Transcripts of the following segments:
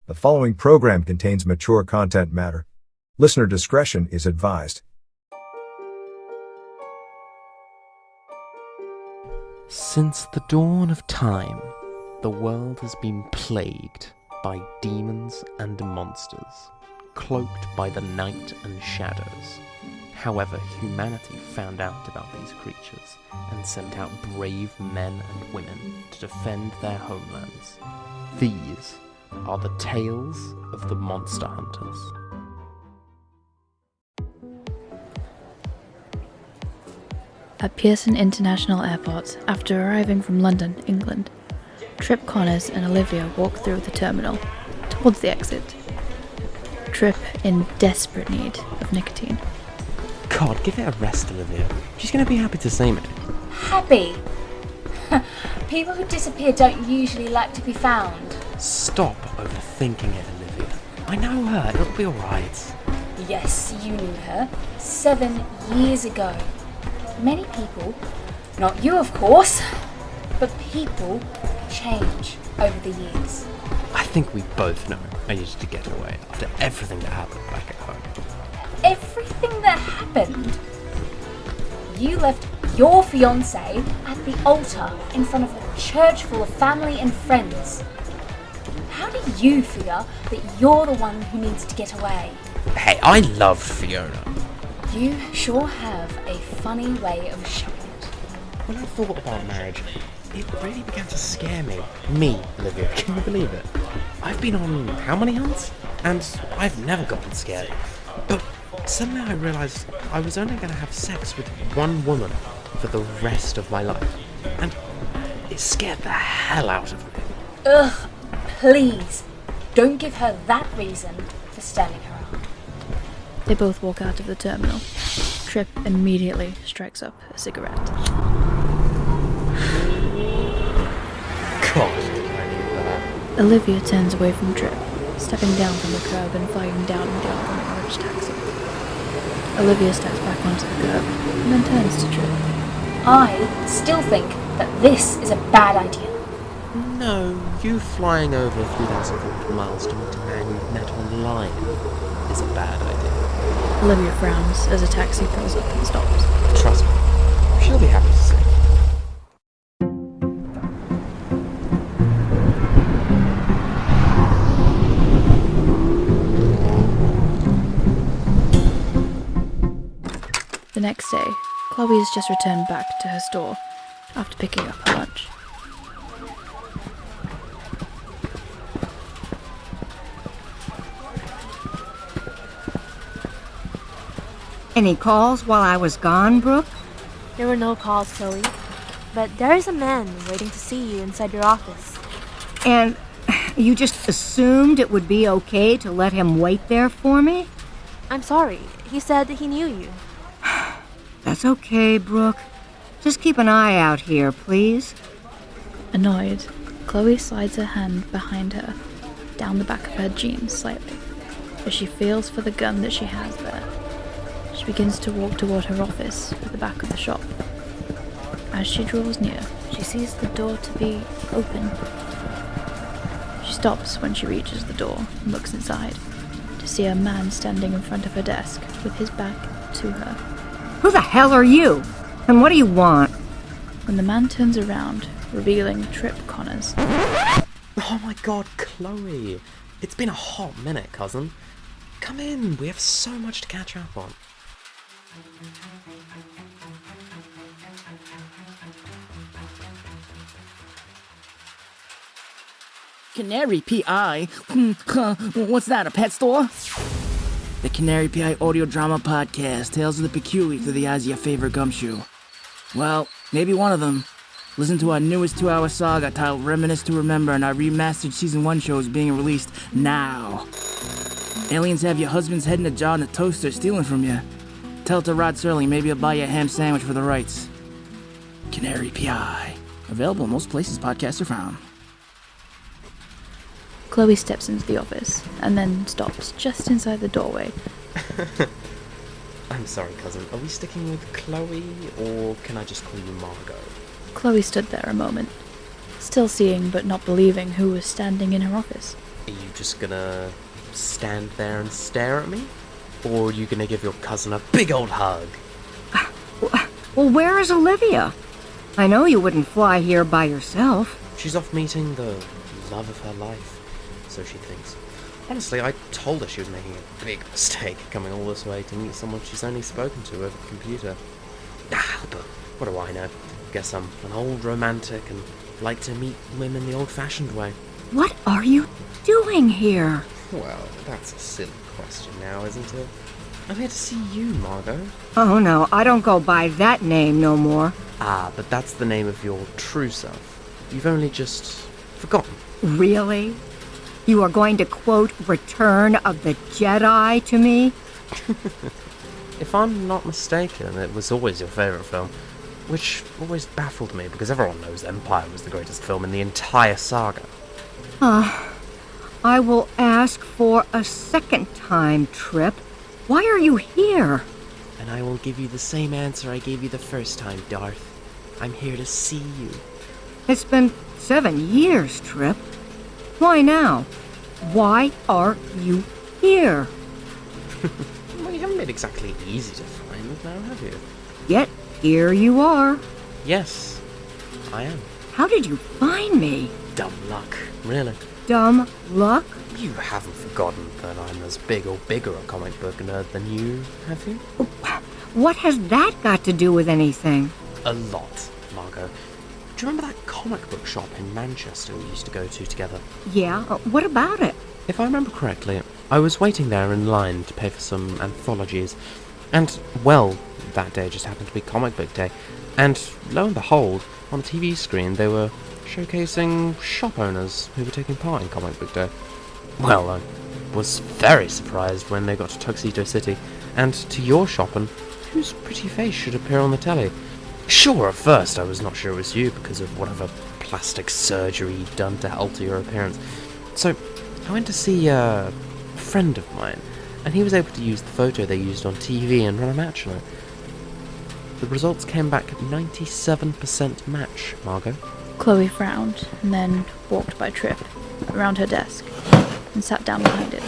The following program contains mature content matter. Listener discretion is advised. Since the dawn of time, the world has been plagued by demons and monsters, cloaked by the night and shadows. However, humanity found out about these creatures and sent out brave men and women to defend their homelands. These are the tales of the Monster Hunters. At Pearson International Airport, after arriving from London, England, Trip Connors and Olivia walk through the terminal, towards the exit. Trip in desperate need of nicotine. God, give it a rest, Olivia. She's going to be happy to see me. Happy? People who disappear don't usually like to be found. Stop overthinking it, Olivia. I know her, it'll be alright. Yes, you knew her 7 years ago. Many people, not you of course, but people change over the years. I think we both know I needed to get away after everything that happened back at home. Everything that happened? You left your fiancé at the altar in front of a church full of family and friends. How do you figure that you're the one who needs to get away? Hey, I loved Fiona. You sure have a funny way of showing it. When I thought about marriage, it really began to scare me. Me, Olivia, can you believe it? I've been on how many hunts? And I've never gotten scared. But suddenly I realised I was only going to have sex with one woman for the rest of my life. And it scared the hell out of me. Ugh, please, don't give her that reason for standing her up. They both walk out of the terminal. Trip immediately strikes up a cigarette. God, did I need that? Olivia turns away from Trip, stepping down from the curb and flying down the oncoming orange taxi. Olivia steps back onto the curb and then turns to Trip. I still think that this is a bad idea. No, you flying over 3,000 miles to meet a man you've met online is a bad idea. Olivia frowns as a taxi pulls up and stops. Trust me, she'll be happy to see. The next day, Chloe has just returned back to her store after picking up her lunch. Any calls while I was gone, Brooke? There were no calls, Chloe. But there is a man waiting to see you inside your office. And you just assumed it would be okay to let him wait there for me? I'm sorry. He said he knew you. That's okay, Brooke. Just keep an eye out here, please. Annoyed, Chloe slides her hand behind her, down the back of her jeans slightly, as she feels for the gun that she has there. She begins to walk toward her office at the back of the shop. As she draws near, she sees the door to be open. She stops when she reaches the door and looks inside to see a man standing in front of her desk with his back to her. Who the hell are you? And what do you want? When the man turns around, revealing Trip Connors. Oh my god, Chloe. It's been a hot minute, cousin. Come in, we have so much to catch up on. Canary P.I.? What's that, a pet store? The Canary P.I. audio drama podcast, Tales of the Peculiar through the eyes of your favorite gumshoe. Well, maybe one of them. Listen to our newest 2-hour saga titled Reminisce to Remember, and our remastered Season 1 show is being released now. Aliens have your husband's head in a jar and a toaster stealing from you. Tell it to Rod Serling, maybe he'll buy you a ham sandwich for the rights. Canary P.I. Available in most places podcasts are found. Chloe steps into the office and then stops just inside the doorway. I'm sorry, cousin. Are we sticking with Chloe, or can I just call you Margot? Chloe stood there a moment, still seeing but not believing who was standing in her office. Are you just gonna stand there and stare at me? Or are you gonna give your cousin a big old hug? Well, where is Olivia? I know you wouldn't fly here by yourself. She's off meeting the love of her life, so she thinks. Honestly, I told her she was making a big mistake coming all this way to meet someone she's only spoken to over the computer. But what do I know? Guess I'm an old romantic and like to meet women the old-fashioned way. What are you doing here? Well, that's a silly question now, isn't it? I'm here to see you, Margot. Oh no, I don't go by that name no more. Ah, but that's the name of your true self. You've only just forgotten. Really? You are going to quote Return of the Jedi to me? If I'm not mistaken, it was always your favourite film, which always baffled me because everyone knows Empire was the greatest film in the entire saga. I will ask for a second time, Trip. Why are you here? And I will give you the same answer I gave you the first time, Darth. I'm here to see you. It's been 7 years, Trip. Why now? Why are you here? Well, you haven't been exactly easy to find now, have you? Yet here you are. Yes, I am. How did you find me? Dumb luck, really. Dumb luck? You haven't forgotten that I'm as big or bigger a comic book nerd than you, have you? What has that got to do with anything? A lot, Margot. Do you remember that comic book shop in Manchester we used to go to together? Yeah, what about it? If I remember correctly, I was waiting there in line to pay for some anthologies, and, well, that day just happened to be Comic Book Day, and lo and behold, on the TV screen they were showcasing shop owners who were taking part in Comic Book Day. Well, I was very surprised when they got to Tuxedo City, and to your shop, and whose pretty face should appear on the telly. Sure, at first I was not sure it was you because of whatever plastic surgery you'd done to alter your appearance. So, I went to see a friend of mine, and he was able to use the photo they used on TV and run a match on it. The results came back 97% match, Margot. Chloe frowned and then walked by Trip around her desk and sat down behind it.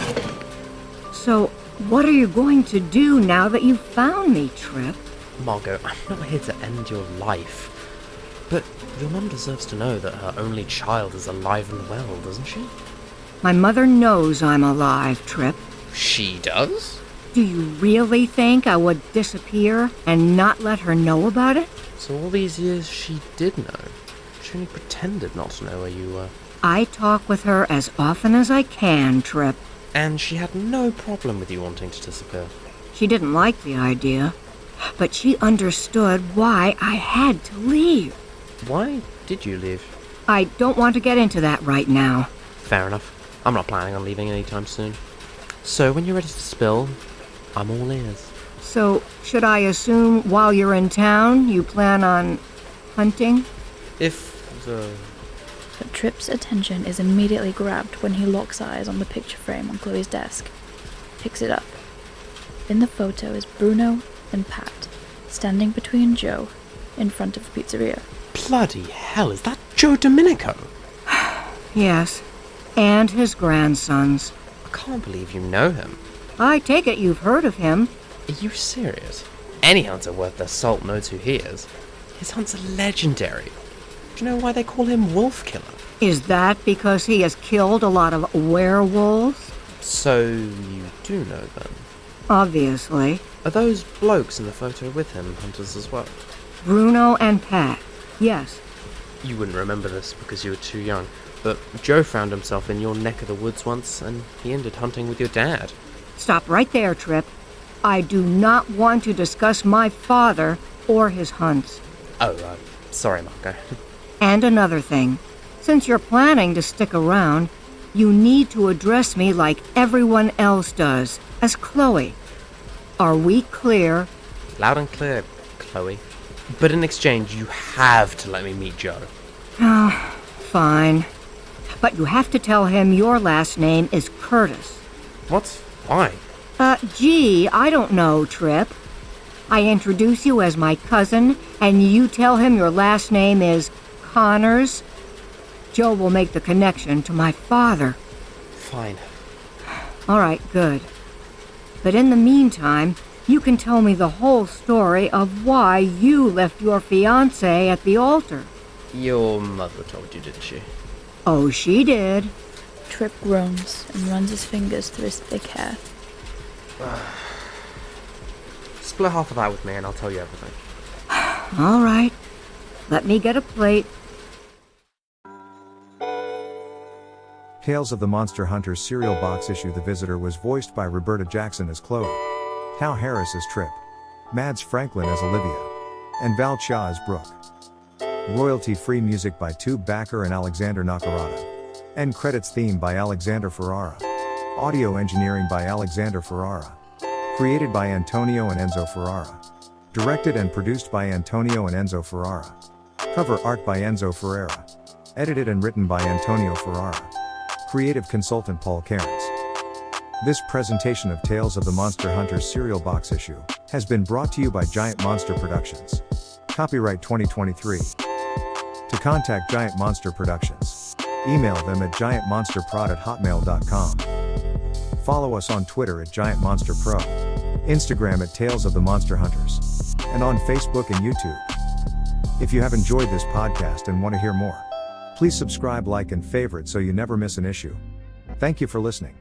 So, what are you going to do now that you've found me, Trip? Margot, I'm not here to end your life, but your mum deserves to know that her only child is alive and well, doesn't she? My mother knows I'm alive, Trip. She does? Do you really think I would disappear and not let her know about it? So all these years she did know. She only pretended not to know where you were. I talk with her as often as I can, Trip. And she had no problem with you wanting to disappear. She didn't like the idea, but she understood why I had to leave. Why did you leave? I don't want to get into that right now. Fair enough. I'm not planning on leaving anytime soon. So when you're ready to spill, I'm all ears. So, should I assume while you're in town you plan on hunting? If the... But Trip's attention is immediately grabbed when he locks eyes on the picture frame on Chloe's desk. Picks it up. In the photo is Bruno and Pat, standing between Joe in front of the pizzeria. Bloody hell, is that Joe Domenico? Yes, and his grandsons. I can't believe you know him. I take it you've heard of him. Are you serious? Any hunter worth their salt knows who he is. His hunts are legendary. Do you know why they call him Wolf Killer? Is that because he has killed a lot of werewolves? So you do know them. Obviously. Are those blokes in the photo with him hunters as well? Bruno and Pat. Yes. You wouldn't remember this because you were too young, but Joe found himself in your neck of the woods once, and he ended hunting with your dad. Stop right there, Trip. I do not want to discuss my father or his hunts. Oh, sorry, Marco. And another thing. Since you're planning to stick around, you need to address me like everyone else does, as Chloe. Are we clear? Loud and clear, Chloe. But in exchange, you have to let me meet Joe. Fine. But you have to tell him your last name is Curtis. What? Why? Gee, I don't know, Trip. I introduce you as my cousin, and you tell him your last name is Connors. Joe will make the connection to my father. Fine. All right, good. But in the meantime, you can tell me the whole story of why you left your fiancé at the altar. Your mother told you, didn't she? Oh, she did. Trip groans and runs his fingers through his thick hair. Split half of that with me and I'll tell you everything. All right. Let me get a plate. Tales of the Monster Hunters cereal box issue. The Visitor was voiced by Roberta Jackson as Chloe, Hal Harris as Trip, Mads Franklin as Olivia, and Val Chia as Brooke. Royalty-free music by Tube Backer and Alexander Nakarada. End credits theme by Alexander Ferrara. Audio engineering by Alexander Ferrara. Created by Antonio and Enzo Ferrara. Directed and produced by Antonio and Enzo Ferrara. Cover art by Enzo Ferrara. Edited and written by Antonio Ferrara. Creative consultant Paul Cairns. This presentation of Tales of the Monster Hunters cereal box issue has been brought to you by Giant Monster Productions. Copyright 2023. To contact Giant Monster Productions, email them at giantmonsterprod@hotmail.com. Follow us on Twitter at Giant Monster Pro, Instagram at Tales of the Monster Hunters, and on Facebook and YouTube. If you have enjoyed this podcast and want to hear more, please subscribe, like, and favorite so you never miss an issue. Thank you for listening.